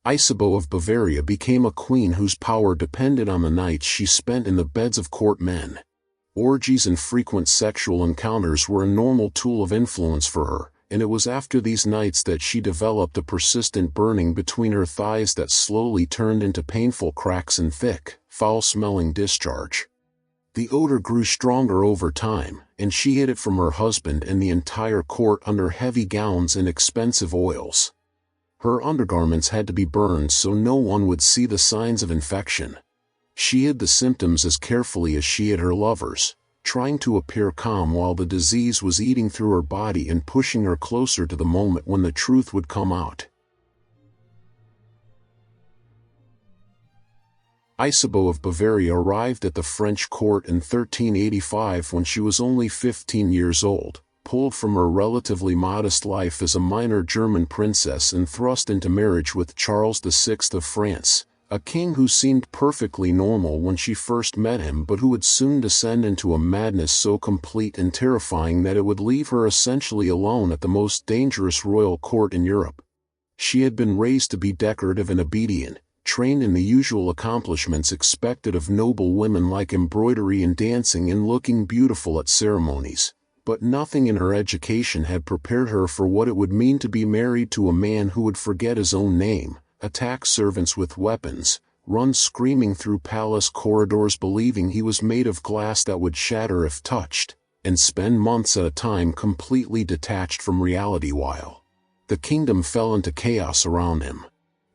Isabeau of Bavaria became a queen whose power depended on the nights she spent in the beds of court men. Orgies and frequent sexual encounters were a normal tool of influence for her, and it was after these nights that she developed a persistent burning between her thighs that slowly turned into painful cracks and thick, foul-smelling discharge. The odor grew stronger over time, and she hid it from her husband and the entire court under heavy gowns and expensive oils. Her undergarments had to be burned so no one would see the signs of infection. She hid the symptoms as carefully as she hid her lovers, trying to appear calm while the disease was eating through her body and pushing her closer to the moment when the truth would come out. Isabeau of Bavaria arrived at the French court in 1385 when she was only 15 years old, pulled from her relatively modest life as a minor German princess and thrust into marriage with Charles VI of France, a king who seemed perfectly normal when she first met him but who would soon descend into a madness so complete and terrifying that it would leave her essentially alone at the most dangerous royal court in Europe. She had been raised to be decorative and obedient, trained in the usual accomplishments expected of noble women like embroidery and dancing and looking beautiful at ceremonies, but nothing in her education had prepared her for what it would mean to be married to a man who would forget his own name, attack servants with weapons, run screaming through palace corridors believing he was made of glass that would shatter if touched, and spend months at a time completely detached from reality while the kingdom fell into chaos around him.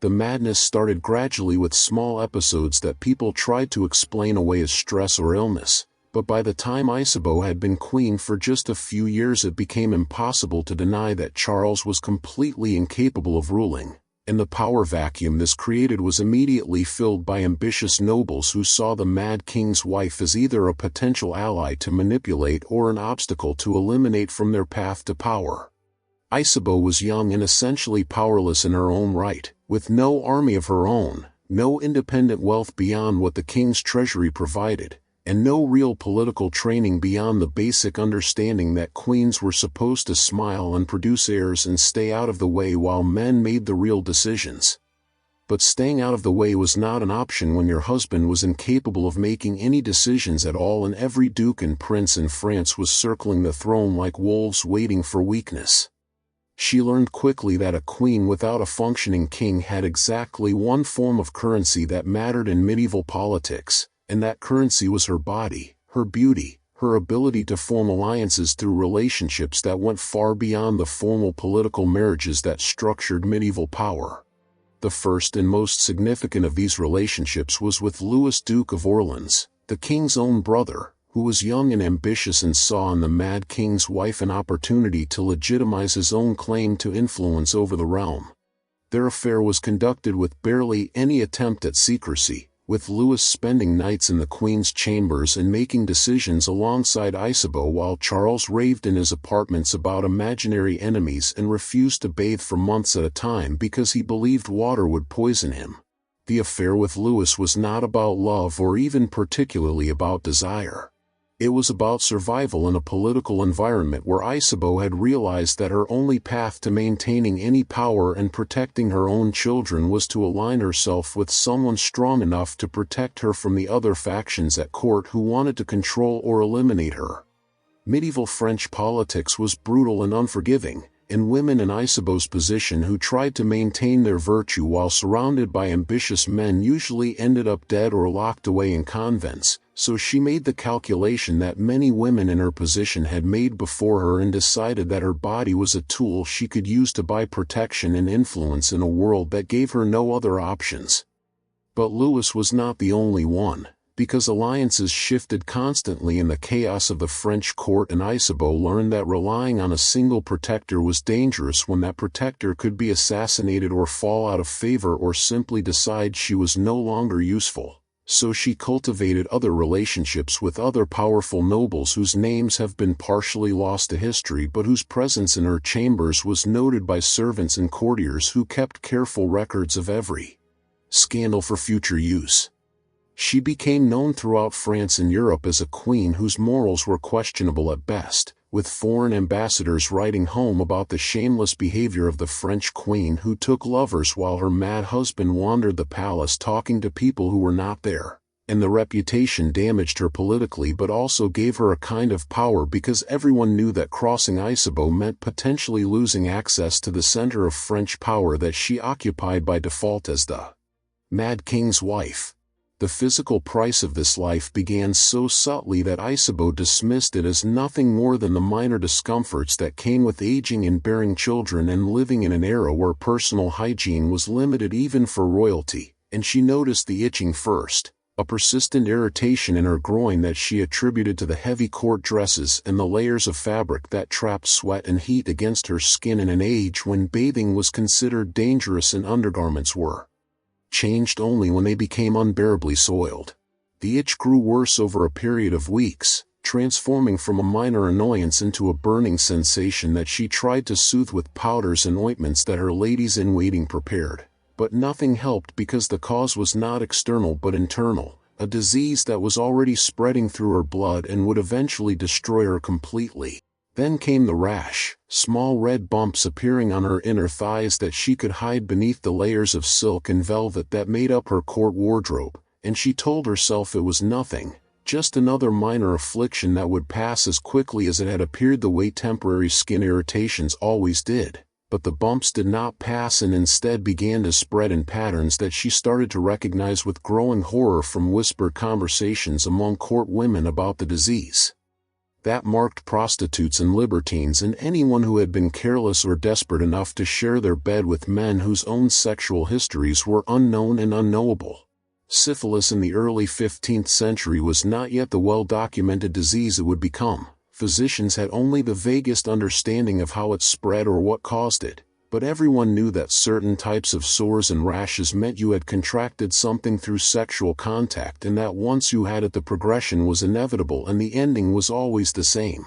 The madness started gradually with small episodes that people tried to explain away as stress or illness, but by the time Isabeau had been queen for just a few years it became impossible to deny that Charles was completely incapable of ruling, and the power vacuum this created was immediately filled by ambitious nobles who saw the mad king's wife as either a potential ally to manipulate or an obstacle to eliminate from their path to power. Isabeau was young and essentially powerless in her own right, with no army of her own, no independent wealth beyond what the king's treasury provided, and no real political training beyond the basic understanding that queens were supposed to smile and produce heirs and stay out of the way while men made the real decisions. But staying out of the way was not an option when your husband was incapable of making any decisions at all and every duke and prince in France was circling the throne like wolves waiting for weakness. She learned quickly that a queen without a functioning king had exactly one form of currency that mattered in medieval politics, and that currency was her body, her beauty, her ability to form alliances through relationships that went far beyond the formal political marriages that structured medieval power. The first and most significant of these relationships was with Louis, Duke of Orleans, the king's own brother, who was young and ambitious and saw in the mad king's wife an opportunity to legitimize his own claim to influence over the realm. Their affair was conducted with barely any attempt at secrecy, with Louis spending nights in the queen's chambers and making decisions alongside Isabeau while Charles raved in his apartments about imaginary enemies and refused to bathe for months at a time because he believed water would poison him. The affair with Louis was not about love or even particularly about desire. It was about survival in a political environment where Isabeau had realized that her only path to maintaining any power and protecting her own children was to align herself with someone strong enough to protect her from the other factions at court who wanted to control or eliminate her. Medieval French politics was brutal and unforgiving, and women in Isabeau's position who tried to maintain their virtue while surrounded by ambitious men usually ended up dead or locked away in convents, so she made the calculation that many women in her position had made before her and decided that her body was a tool she could use to buy protection and influence in a world that gave her no other options. But Louis was not the only one, because alliances shifted constantly in the chaos of the French court, and Isabeau learned that relying on a single protector was dangerous when that protector could be assassinated or fall out of favor or simply decide she was no longer useful. So she cultivated other relationships with other powerful nobles whose names have been partially lost to history but whose presence in her chambers was noted by servants and courtiers who kept careful records of every scandal for future use. She became known throughout France and Europe as a queen whose morals were questionable at best, with foreign ambassadors writing home about the shameless behavior of the French queen who took lovers while her mad husband wandered the palace talking to people who were not there. And the reputation damaged her politically but also gave her a kind of power because everyone knew that crossing Isabeau meant potentially losing access to the center of French power that she occupied by default as the Mad King's wife. The physical price of this life began so subtly that Isabeau dismissed it as nothing more than the minor discomforts that came with aging and bearing children and living in an era where personal hygiene was limited even for royalty, and she noticed the itching first. A persistent irritation in her groin that she attributed to the heavy court dresses and the layers of fabric that trapped sweat and heat against her skin in an age when bathing was considered dangerous and undergarments were changed only when they became unbearably soiled. The itch grew worse over a period of weeks, transforming from a minor annoyance into a burning sensation that she tried to soothe with powders and ointments that her ladies-in-waiting prepared. But nothing helped because the cause was not external but internal, a disease that was already spreading through her blood and would eventually destroy her completely. Then came the rash, small red bumps appearing on her inner thighs that she could hide beneath the layers of silk and velvet that made up her court wardrobe, and she told herself it was nothing, just another minor affliction that would pass as quickly as it had appeared the way temporary skin irritations always did. But the bumps did not pass and instead began to spread in patterns that she started to recognize with growing horror from whispered conversations among court women about the disease. That marked prostitutes and libertines and anyone who had been careless or desperate enough to share their bed with men whose own sexual histories were unknown and unknowable. Syphilis in the early 15th century was not yet the well-documented disease it would become. Physicians had only the vaguest understanding of how it spread or what caused it, but everyone knew that certain types of sores and rashes meant you had contracted something through sexual contact and that once you had it the progression was inevitable and the ending was always the same.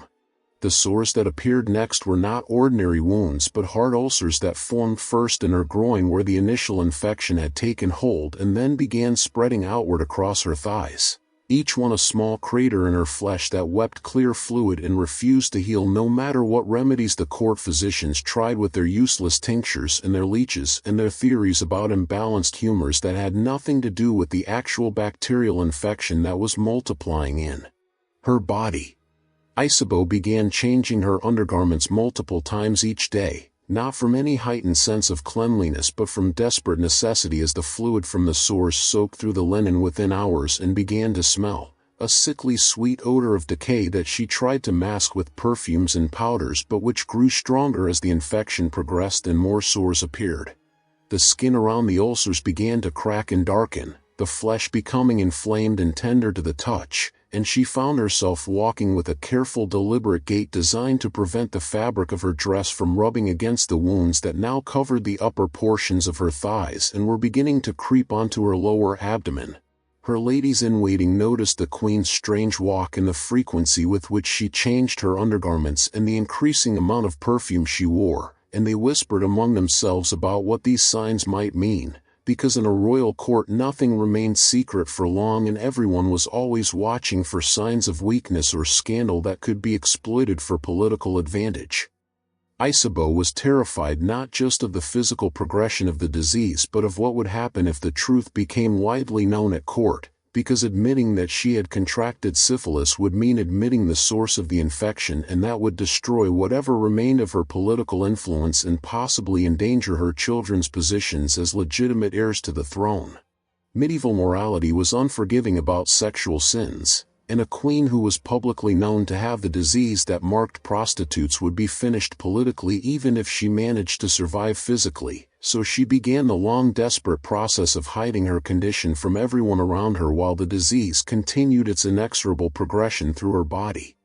The sores that appeared next were not ordinary wounds but hard ulcers that formed first in her groin where the initial infection had taken hold and then began spreading outward across her thighs. Each one a small crater in her flesh that wept clear fluid and refused to heal no matter what remedies the court physicians tried with their useless tinctures and their leeches and their theories about imbalanced humors that had nothing to do with the actual bacterial infection that was multiplying in her body. Isabeau began changing her undergarments multiple times each day, not from any heightened sense of cleanliness but from desperate necessity as the fluid from the sores soaked through the linen within hours and began to smell, a sickly sweet odor of decay that she tried to mask with perfumes and powders but which grew stronger as the infection progressed and more sores appeared. The skin around the ulcers began to crack and darken, the flesh becoming inflamed and tender to the touch, and she found herself walking with a careful deliberate gait designed to prevent the fabric of her dress from rubbing against the wounds that now covered the upper portions of her thighs and were beginning to creep onto her lower abdomen. Her ladies-in-waiting noticed the queen's strange walk and the frequency with which she changed her undergarments and the increasing amount of perfume she wore, and they whispered among themselves about what these signs might mean. Because in a royal court nothing remained secret for long and everyone was always watching for signs of weakness or scandal that could be exploited for political advantage. Isabeau was terrified not just of the physical progression of the disease but of what would happen if the truth became widely known at court, because admitting that she had contracted syphilis would mean admitting the source of the infection and that would destroy whatever remained of her political influence and possibly endanger her children's positions as legitimate heirs to the throne. Medieval morality was unforgiving about sexual sins, and a queen who was publicly known to have the disease that marked prostitutes would be finished politically even if she managed to survive physically. So she began the long desperate process of hiding her condition from everyone around her while the disease continued its inexorable progression through her body.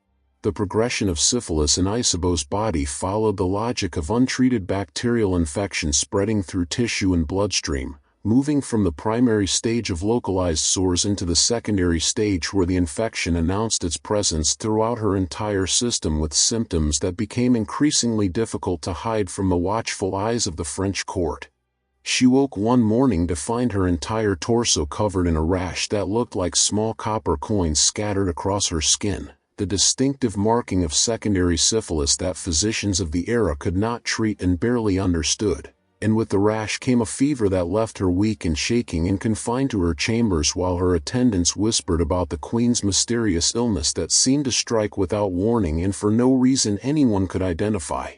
The progression of syphilis in Isabeau's body followed the logic of untreated bacterial infection spreading through tissue and bloodstream, moving from the primary stage of localized sores into the secondary stage where the infection announced its presence throughout her entire system with symptoms that became increasingly difficult to hide from the watchful eyes of the French court. She woke one morning to find her entire torso covered in a rash that looked like small copper coins scattered across her skin. the distinctive marking of secondary syphilis that physicians of the era could not treat and barely understood. And with the rash came a fever that left her weak and shaking and confined to her chambers while her attendants whispered about the queen's mysterious illness that seemed to strike without warning and for no reason anyone could identify.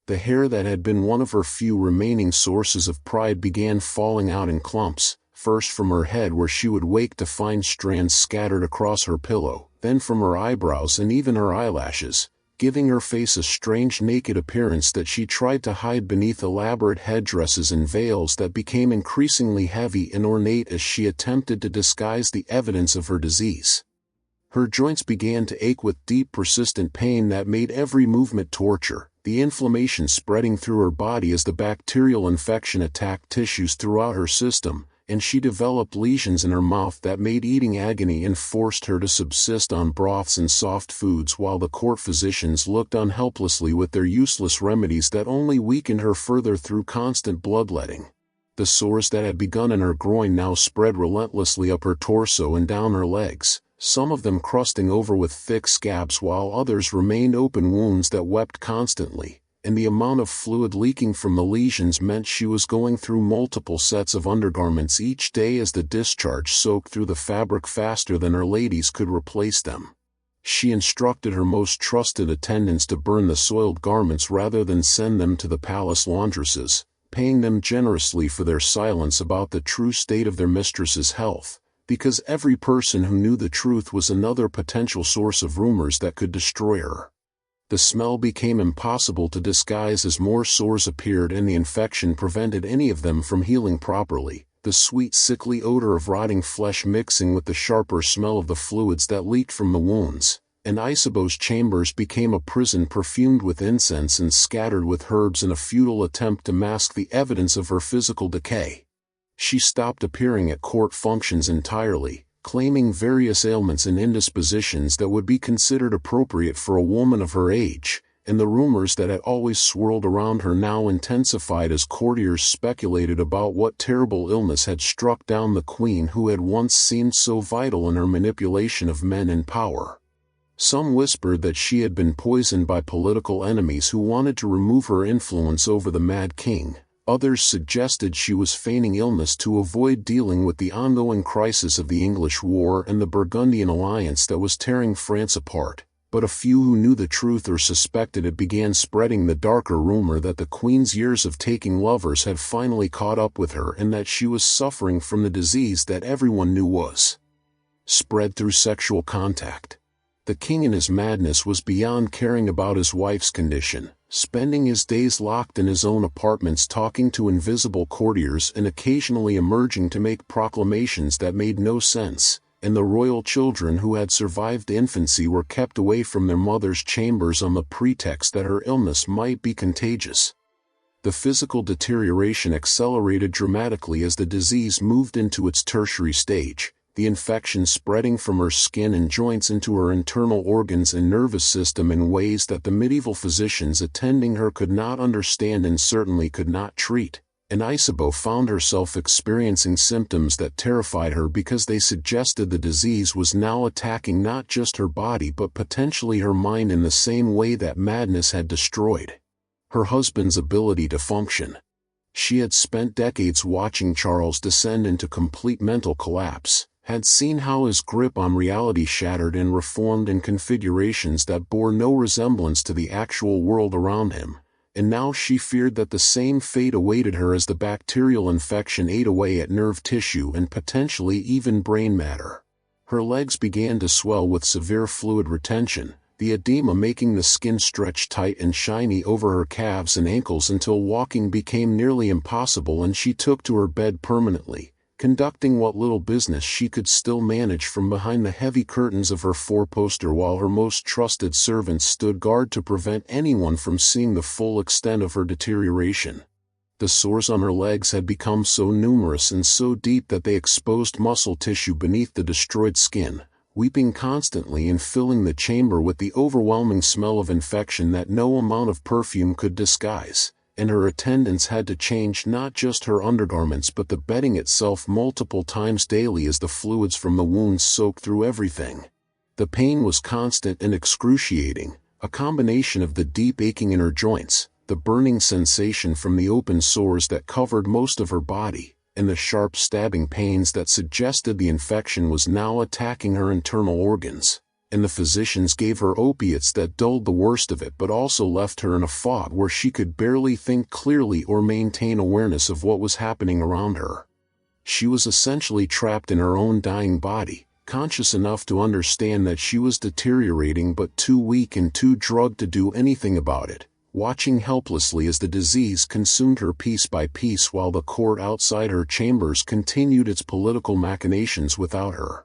The hair that had been one of her few remaining sources of pride began falling out in clumps, first from her head where she would wake to find strands scattered across her pillow, then from her eyebrows and even her eyelashes, giving her face a strange naked appearance that she tried to hide beneath elaborate headdresses and veils that became increasingly heavy and ornate as she attempted to disguise the evidence of her disease. Her joints began to ache with deep persistent pain that made every movement torture, the inflammation spreading through her body as the bacterial infection attacked tissues throughout her system, and she developed lesions in her mouth that made eating agony and forced her to subsist on broths and soft foods while the court physicians looked on helplessly with their useless remedies that only weakened her further through constant bloodletting. The sores that had begun in her groin now spread relentlessly up her torso and down her legs, some of them crusting over with thick scabs while others remained open wounds that wept constantly, and the amount of fluid leaking from the lesions meant she was going through multiple sets of undergarments each day as the discharge soaked through the fabric faster than her ladies could replace them. She instructed her most trusted attendants to burn the soiled garments rather than send them to the palace laundresses, paying them generously for their silence about the true state of their mistress's health, because every person who knew the truth was another potential source of rumors that could destroy her. The smell became impossible to disguise as more sores appeared and the infection prevented any of them from healing properly, the sweet sickly odor of rotting flesh mixing with the sharper smell of the fluids that leaked from the wounds, and Isabeau's chambers became a prison perfumed with incense and scattered with herbs in a futile attempt to mask the evidence of her physical decay. She stopped appearing at court functions entirely, claiming various ailments and indispositions that would be considered appropriate for a woman of her age, and the rumors that had always swirled around her now intensified as courtiers speculated about what terrible illness had struck down the queen who had once seemed so vital in her manipulation of men in power. Some whispered that she had been poisoned by political enemies who wanted to remove her influence over the mad king. Others suggested she was feigning illness to avoid dealing with the ongoing crisis of the English war and the Burgundian alliance that was tearing France apart, but a few who knew the truth or suspected it began spreading the darker rumor that the queen's years of taking lovers had finally caught up with her and that she was suffering from the disease that everyone knew was spread through sexual contact. The king in his madness was beyond caring about his wife's condition, spending his days locked in his own apartments talking to invisible courtiers and occasionally emerging to make proclamations that made no sense, and the royal children who had survived infancy were kept away from their mother's chambers on the pretext that her illness might be contagious. The physical deterioration accelerated dramatically as the disease moved into its tertiary stage, the infection spreading from her skin and joints into her internal organs and nervous system in ways that the medieval physicians attending her could not understand and certainly could not treat, and Isabeau found herself experiencing symptoms that terrified her because they suggested the disease was now attacking not just her body but potentially her mind in the same way that madness had destroyed her husband's ability to function. She had spent decades watching Charles descend into complete mental collapse, had seen how his grip on reality shattered and reformed in configurations that bore no resemblance to the actual world around him, and now she feared that the same fate awaited her as the bacterial infection ate away at nerve tissue and potentially even brain matter. Her legs began to swell with severe fluid retention, the edema making the skin stretch tight and shiny over her calves and ankles until walking became nearly impossible and she took to her bed permanently, conducting what little business she could still manage from behind the heavy curtains of her four-poster while her most trusted servants stood guard to prevent anyone from seeing the full extent of her deterioration. The sores on her legs had become so numerous and so deep that they exposed muscle tissue beneath the destroyed skin, weeping constantly and filling the chamber with the overwhelming smell of infection that no amount of perfume could disguise, and her attendants had to change not just her undergarments but the bedding itself multiple times daily as the fluids from the wounds soaked through everything. The pain was constant and excruciating, a combination of the deep aching in her joints, the burning sensation from the open sores that covered most of her body, and the sharp stabbing pains that suggested the infection was now attacking her internal organs. And the physicians gave her opiates that dulled the worst of it but also left her in a fog where she could barely think clearly or maintain awareness of what was happening around her. She was essentially trapped in her own dying body, conscious enough to understand that she was deteriorating but too weak and too drugged to do anything about it, watching helplessly as the disease consumed her piece by piece while the court outside her chambers continued its political machinations without her.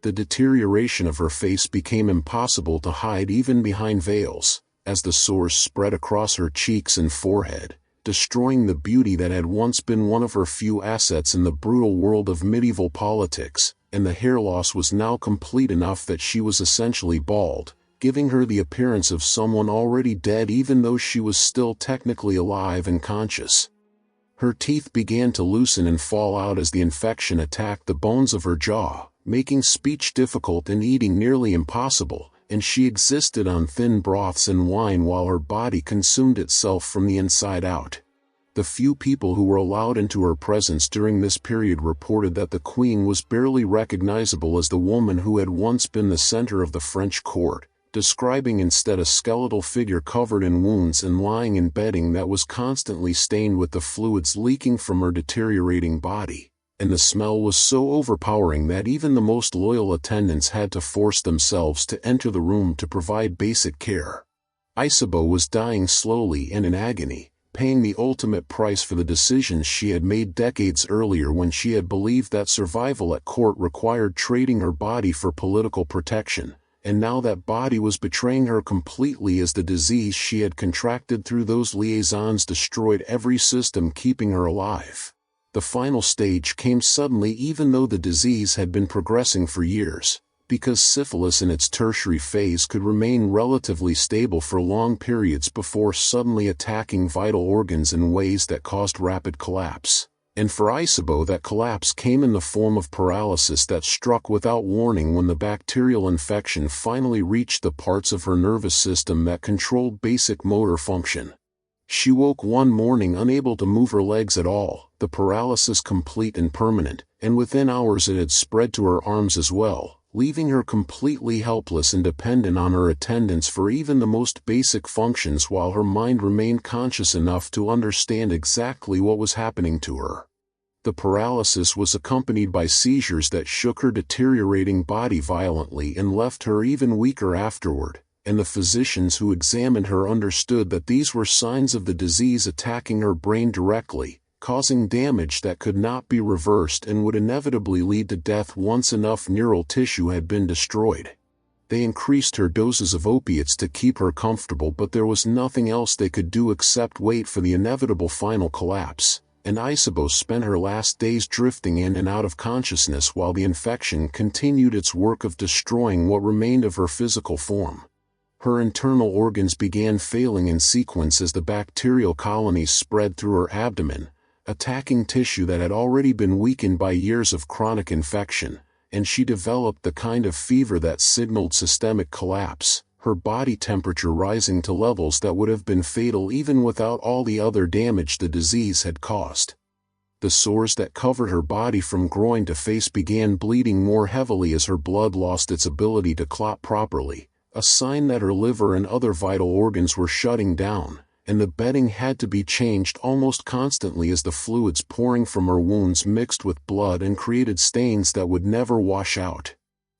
The deterioration of her face became impossible to hide even behind veils, as the sores spread across her cheeks and forehead, destroying the beauty that had once been one of her few assets in the brutal world of medieval politics, and the hair loss was now complete enough that she was essentially bald, giving her the appearance of someone already dead even though she was still technically alive and conscious. Her teeth began to loosen and fall out as the infection attacked the bones of her jaw, making speech difficult and eating nearly impossible, and she existed on thin broths and wine while her body consumed itself from the inside out. The few people who were allowed into her presence during this period reported that the queen was barely recognizable as the woman who had once been the center of the French court, describing instead a skeletal figure covered in wounds and lying in bedding that was constantly stained with the fluids leaking from her deteriorating body. And the smell was so overpowering that even the most loyal attendants had to force themselves to enter the room to provide basic care. Isabeau was dying slowly and in agony, paying the ultimate price for the decisions she had made decades earlier when she had believed that survival at court required trading her body for political protection, and now that body was betraying her completely as the disease she had contracted through those liaisons destroyed every system keeping her alive. The final stage came suddenly even though the disease had been progressing for years, because syphilis in its tertiary phase could remain relatively stable for long periods before suddenly attacking vital organs in ways that caused rapid collapse. And for Isabeau that collapse came in the form of paralysis that struck without warning when the bacterial infection finally reached the parts of her nervous system that controlled basic motor function. She woke one morning unable to move her legs at all, the paralysis complete and permanent, and within hours it had spread to her arms as well, leaving her completely helpless and dependent on her attendants for even the most basic functions while her mind remained conscious enough to understand exactly what was happening to her. The paralysis was accompanied by seizures that shook her deteriorating body violently and left her even weaker afterward, and the physicians who examined her understood that these were signs of the disease attacking her brain directly, causing damage that could not be reversed and would inevitably lead to death once enough neural tissue had been destroyed. They increased her doses of opiates to keep her comfortable, but there was nothing else they could do except wait for the inevitable final collapse, and Isabeau spent her last days drifting in and out of consciousness while the infection continued its work of destroying what remained of her physical form. Her internal organs began failing in sequence as the bacterial colonies spread through her abdomen, attacking tissue that had already been weakened by years of chronic infection, and she developed the kind of fever that signaled systemic collapse, her body temperature rising to levels that would have been fatal even without all the other damage the disease had caused. The sores that covered her body from groin to face began bleeding more heavily as her blood lost its ability to clot properly, a sign that her liver and other vital organs were shutting down, and the bedding had to be changed almost constantly as the fluids pouring from her wounds mixed with blood and created stains that would never wash out.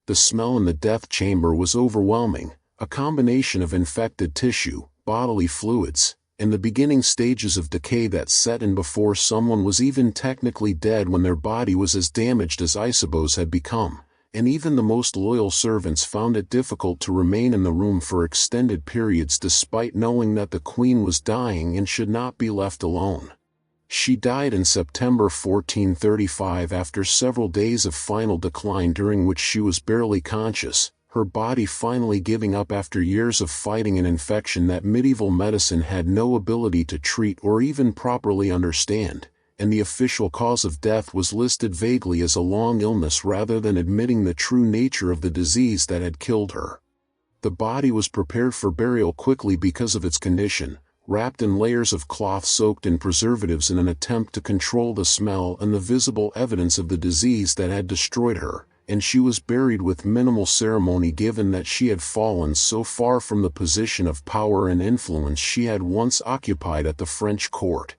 The smell in the death chamber was overwhelming, a combination of infected tissue, bodily fluids, and the beginning stages of decay that set in before someone was even technically dead when their body was as damaged as Isabeau's had become. And even the most loyal servants found it difficult to remain in the room for extended periods despite knowing that the queen was dying and should not be left alone. She died in September 1435 after several days of final decline during which she was barely conscious, her body finally giving up after years of fighting an infection that medieval medicine had no ability to treat or even properly understand, and the official cause of death was listed vaguely as a long illness rather than admitting the true nature of the disease that had killed her. The body was prepared for burial quickly because of its condition, wrapped in layers of cloth soaked in preservatives in an attempt to control the smell and the visible evidence of the disease that had destroyed her, and she was buried with minimal ceremony given that she had fallen so far from the position of power and influence she had once occupied at the French court.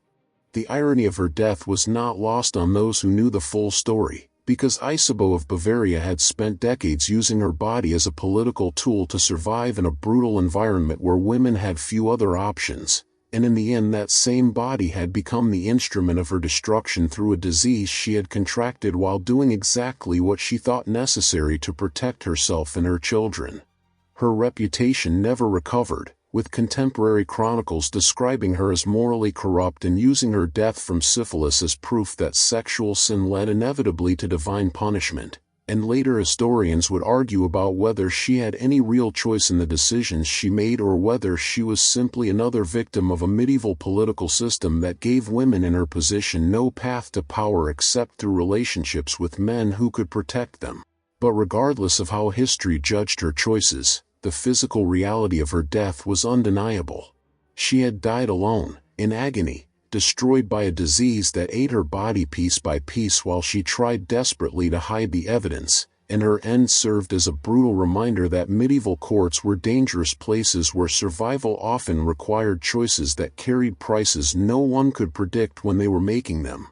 The irony of her death was not lost on those who knew the full story, because Isabeau of Bavaria had spent decades using her body as a political tool to survive in a brutal environment where women had few other options, and in the end that same body had become the instrument of her destruction through a disease she had contracted while doing exactly what she thought necessary to protect herself and her children. Her reputation never recovered, with contemporary chronicles describing her as morally corrupt and using her death from syphilis as proof that sexual sin led inevitably to divine punishment, and later historians would argue about whether she had any real choice in the decisions she made or whether she was simply another victim of a medieval political system that gave women in her position no path to power except through relationships with men who could protect them. But regardless of how history judged her choices, the physical reality of her death was undeniable. She had died alone, in agony, destroyed by a disease that ate her body piece by piece while she tried desperately to hide the evidence, and her end served as a brutal reminder that medieval courts were dangerous places where survival often required choices that carried prices no one could predict when they were making them.